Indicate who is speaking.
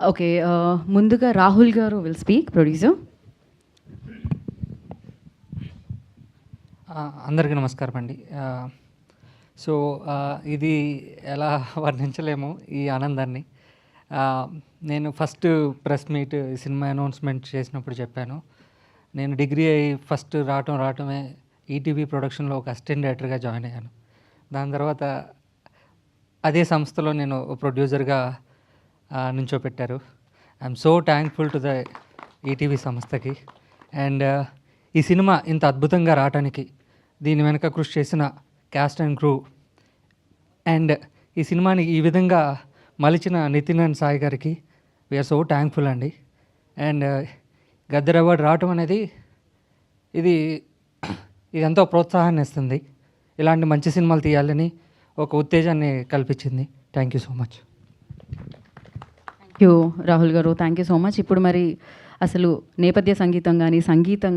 Speaker 1: Okay. ముందుగా రాహుల్ గారు will speak, producer.
Speaker 2: అందరికీ నమస్కారం అండి. సో ఇది ఎలా వర్ణించలేము ఈ ఆనందాన్ని. నేను first press meet cinema announcement చేసినప్పుడు చెప్పాను, నేను డిగ్రీ అయ్యి ఫస్ట్ రావటమే ఈటీవీ ప్రొడక్షన్లో ఒక అసిస్టెంట్ డైరెక్టర్గా జాయిన్ అయ్యాను. దాని తర్వాత అదే సంస్థలో నేను ప్రొడ్యూసర్గా నుంచోపెట్టారు. I'm so thankful to the ETV సంస్థకి. అండ్ ఈ సినిమా ఇంత అద్భుతంగా రావటానికి దీని వెనక కృషి చేసిన క్యాస్ట్ అండ్ క్రూ, అండ్ ఈ సినిమాని ఈ విధంగా మలిచిన నితిన్ అండ్ సాయి గారికి వీఆర్ సో థ్యాంక్ఫుల్ అండి. అండ్ గద్దర్ అవార్డు రావటం అనేది ఇది ఎంతో ప్రోత్సాహాన్ని ఇస్తుంది. ఇలాంటి మంచి సినిమాలు తీయాలని ఒక ఉత్తేజాన్ని కల్పించింది. Thank you so much.
Speaker 1: Thank you Rahul గారు, థ్యాంక్ యూ సో మచ్. ఇప్పుడు మరి అసలు నేపథ్య సంగీతం కానీ, సంగీతం